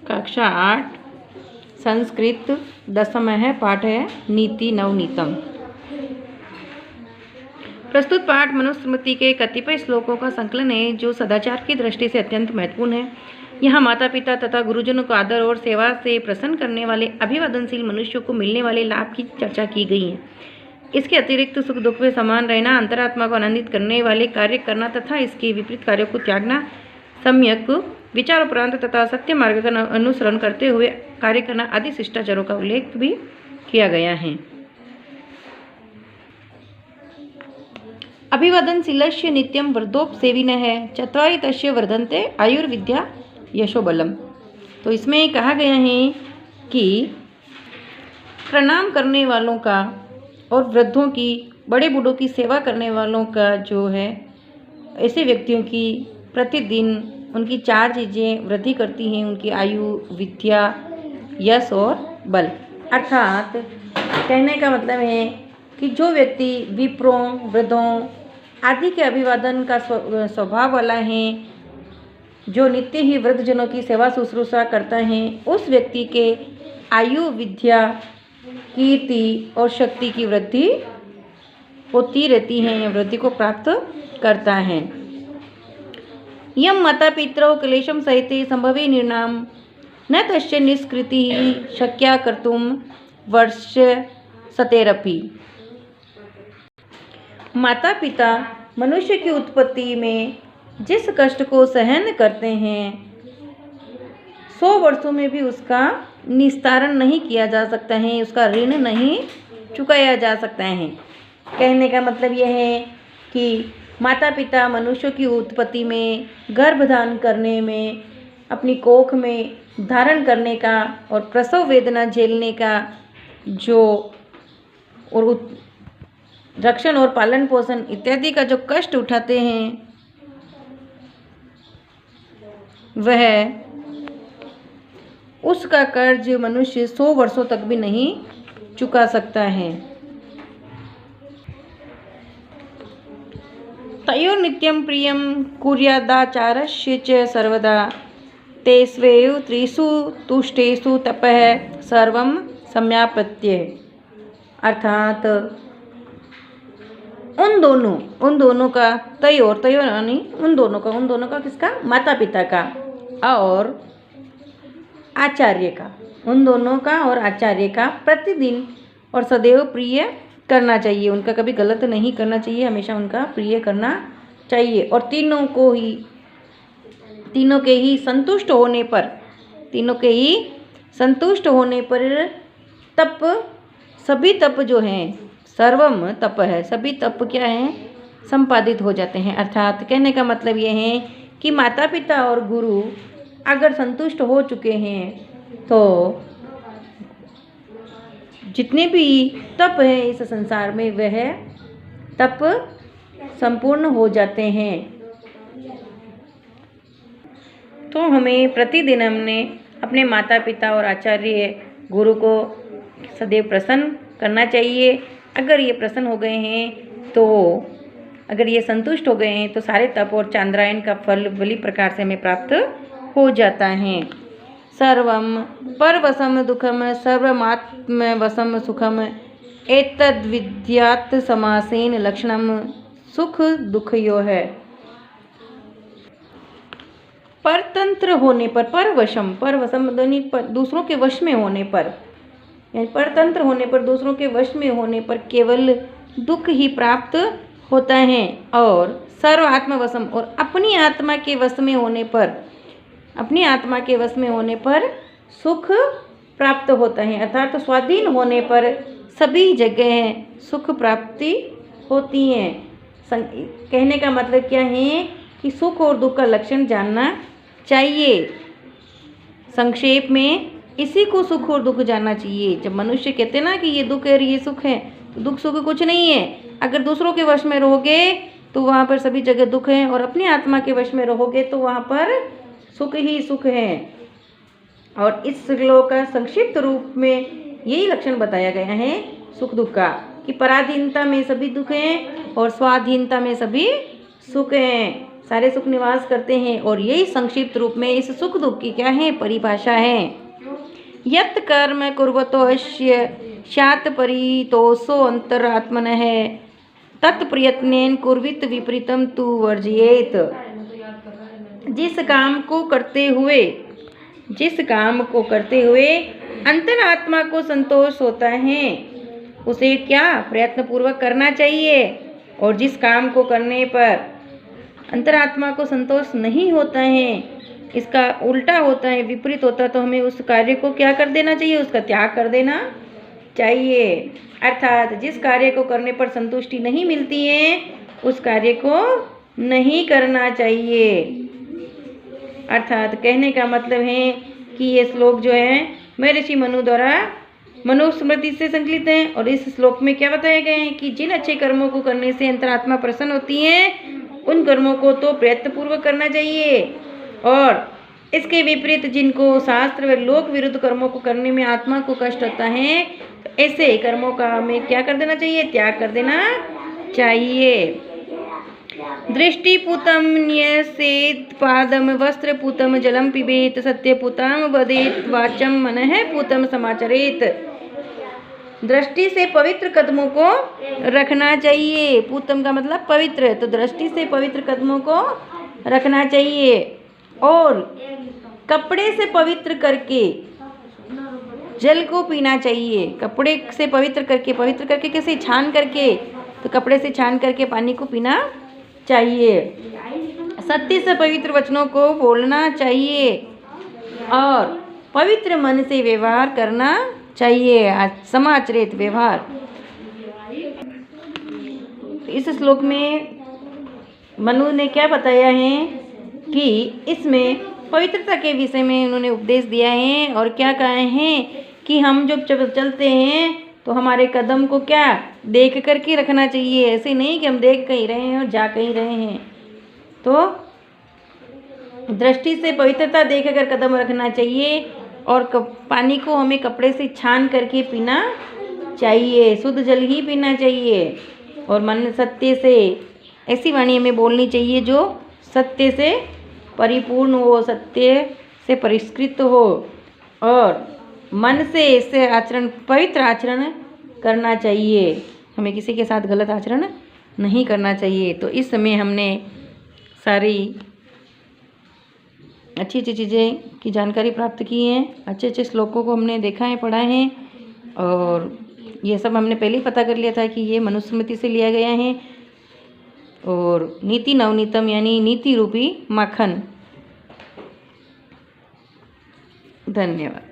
कक्षा 8 संस्कृत दसम है। पाठ है नीति नवनीतम। प्रस्तुत पाठ मनुस्मृति के कतिपय श्लोकों का संकलन है जो सदाचार की दृष्टि से अत्यंत महत्वपूर्ण है। यहाँ माता पिता तथा गुरुजनों को आदर और सेवा से प्रसन्न करने वाले अभिवादनशील मनुष्यों को मिलने वाले लाभ की चर्चा की गई है। इसके अतिरिक्त सुख दुख में समान रहना, अंतरात्मा को आनंदित करने वाले कार्य करना तथा इसके विपरीत कार्यों को त्यागना, सम्यक विचार उपरांत तथा सत्य मार्ग का अनुसरण करते हुए कार्य करना आदि शिष्टाचारों का उल्लेख भी किया गया है। अभिवादनशीलस्य नित्यं वृद्धोपसेविनः चत्वारि तस्य वर्धन्ते आयुर्विद्या यशोबलम। तो इसमें कहा गया है कि प्रणाम करने वालों का और वृद्धों की, बड़े बूढ़ों की सेवा करने वालों का जो है, ऐसे व्यक्तियों की प्रतिदिन उनकी 4 चीज़ें वृद्धि करती हैं, उनकी आयु, विद्या, यश और बल। अर्थात कहने का मतलब है कि जो व्यक्ति विप्रों, वृद्धों आदि के अभिवादन का स्वभाव वाला है, जो नित्य ही वृद्धजनों की सेवा शुश्रूषा करता है, उस व्यक्ति के आयु, विद्या, कीर्ति और शक्ति की वृद्धि होती रहती है या वृद्धि को प्राप्त करता है। यम माता पितरौ क्लेशम सहिते संभवे निर्णाम न तस्य निष्कृति शक्या कर्तुम वर्ष सतेरपि। माता पिता मनुष्य की उत्पत्ति में जिस कष्ट को सहन करते हैं, 100 वर्षों में भी उसका निस्तारण नहीं किया जा सकता है, उसका ऋण नहीं चुकाया जा सकता है। कहने का मतलब यह है कि माता पिता मनुष्यों की उत्पत्ति में, गर्भधान करने में, अपनी कोख में धारण करने का और प्रसव वेदना झेलने का जो और रक्षण और पालन पोषण इत्यादि का जो कष्ट उठाते हैं, वह उसका कर्ज मनुष्य 100 वर्षों तक भी नहीं चुका सकता है। तयोर नित्यं प्रियं कुर्यादाचारस्य च सर्वदा तेष्वेव त्रिषु तुष्टेषु तपः सर्वं सम्यापत्य। अर्थात उन दोनों का तयोर यानी उन दोनों का किसका? माता पिता का और आचार्य का, उन दोनों का और आचार्य का प्रतिदिन और सदैव प्रिय करना चाहिए। उनका कभी गलत नहीं करना चाहिए, हमेशा उनका प्रिय करना चाहिए। और तीनों के ही संतुष्ट होने पर तप, सभी तप जो हैं, सर्वम तप है, सभी तप क्या हैं? संपादित हो जाते हैं। अर्थात कहने का मतलब यह है कि माता पिता और गुरु अगर संतुष्ट हो चुके हैं तो जितने भी तप हैं इस संसार में, वह तप संपूर्ण हो जाते हैं। तो हमें प्रतिदिन अपने माता पिता और आचार्य गुरु को सदैव प्रसन्न करना चाहिए। अगर ये प्रसन्न हो गए हैं तो, अगर ये संतुष्ट हो गए हैं तो सारे तप और चांद्रायन का फल बली प्रकार से हमें प्राप्त हो जाता है। सर्वम परवशम दुखम सर्वमात्म वशम सुखम एतद्विद्यात् समासेन लक्षणम सुख दुखयो है। परतंत्र होने पर, परवशम दूसरों के वश में होने पर, यानी परतंत्र होने पर, दूसरों के वश में होने पर केवल दुख ही प्राप्त होता है। और सर्व आत्मवशम और अपनी आत्मा के वश में होने पर सुख प्राप्त होता है। अर्थात तो स्वाधीन होने पर सभी जगह सुख प्राप्ति होती हैं। कहने का मतलब क्या है कि सुख और दुख का लक्षण जानना चाहिए। संक्षेप में इसी को सुख और दुख जानना चाहिए। जब मनुष्य कहते हैं ना कि ये दुख है और ये सुख है, तो दुख सुख कुछ नहीं है। अगर दूसरों के वश में रहोगे तो वहाँ पर सभी जगह दुख है, और अपनी आत्मा के वश में रहोगे तो वहाँ पर सुख ही सुख है। और इस श्लोक का संक्षिप्त रूप में यही लक्षण बताया गया है सुख दुख का, कि पराधीनता में सभी दुख हैं और स्वाधीनता में सभी सुख हैं। सारे सुख निवास करते हैं। और यही संक्षिप्त रूप में इस सुख दुख की क्या है, परिभाषा है। यत् कर्म कुर्वतोऽस्य स्यात् परितोषो अंतरात्मनः तत्प्रयत्नेन कुर्वित विपरीतम तु वर्जयेत। जिस काम को करते हुए अंतरात्मा को संतोष होता है उसे क्या प्रयत्न पूर्वक करना चाहिए, और जिस काम को करने पर अंतरात्मा को संतोष नहीं होता है, इसका उल्टा होता है, विपरीत होता है, तो हमें उस कार्य को क्या कर देना चाहिए, उसका त्याग कर देना चाहिए। अर्थात जिस कार्य को करने पर संतुष्टि नहीं मिलती है उस कार्य को नहीं करना चाहिए। अर्थात कहने का मतलब है कि ये श्लोक जो है महर्षि मनु द्वारा मनुस्मृति से संकलित है। और इस श्लोक में क्या बताया गया है कि जिन अच्छे कर्मों को करने से अंतरात्मा प्रसन्न होती है उन कर्मों को तो प्रयत्न पूर्वक करना चाहिए, और इसके विपरीत जिनको शास्त्र व लोक विरुद्ध कर्मों को करने में आत्मा को कष्ट होता है तो ऐसे कर्मों का हमें क्या कर देना चाहिए, त्याग कर देना चाहिए। दृष्टिपूतम न्यसेत पादम वस्त्रपूतम जलम पिबेत सत्यपूतम वदेत वाचम मनः पूतम समाचरेत। दृष्टि से पवित्र कदमों को रखना चाहिए। पूतम का मतलब पवित्र, तो दृष्टि से पवित्र कदमों को रखना चाहिए, और कपड़े से पवित्र करके जल को पीना चाहिए। कपड़े से पवित्र करके कैसे, छान करके, तो कपड़े से छान करके पानी को पीना चाहिए। सत्य से पवित्र वचनों को बोलना चाहिए और पवित्र मन से व्यवहार करना चाहिए। समाचरित व्यवहार। इस श्लोक में मनु ने क्या बताया है कि इसमें पवित्रता के विषय में उन्होंने उपदेश दिया है, और क्या कहा है कि हम जब चलते हैं तो हमारे कदम को क्या देख करके रखना चाहिए। ऐसे नहीं कि हम देख कहीं रहे हैं और जा कहीं रहे हैं। तो दृष्टि से पवित्रता देख कर कदम रखना चाहिए, और पानी को हमें कपड़े से छान करके पीना चाहिए, शुद्ध जल ही पीना चाहिए। और मन सत्य से, ऐसी वाणी हमें बोलनी चाहिए जो सत्य से परिपूर्ण हो, सत्य से परिष्कृत हो, और मन से इससे आचरण, पवित्र आचरण करना चाहिए। हमें किसी के साथ गलत आचरण नहीं करना चाहिए। तो इस समय हमने सारी अच्छी अच्छी चीज़ें की जानकारी प्राप्त की है। अच्छे अच्छे श्लोकों को हमने देखा है, पढ़ा है, और ये सब हमने पहले ही पता कर लिया था कि ये मनुस्मृति से लिया गया है। और नीति नवनीतम यानी नीति रूपी माखन। धन्यवाद।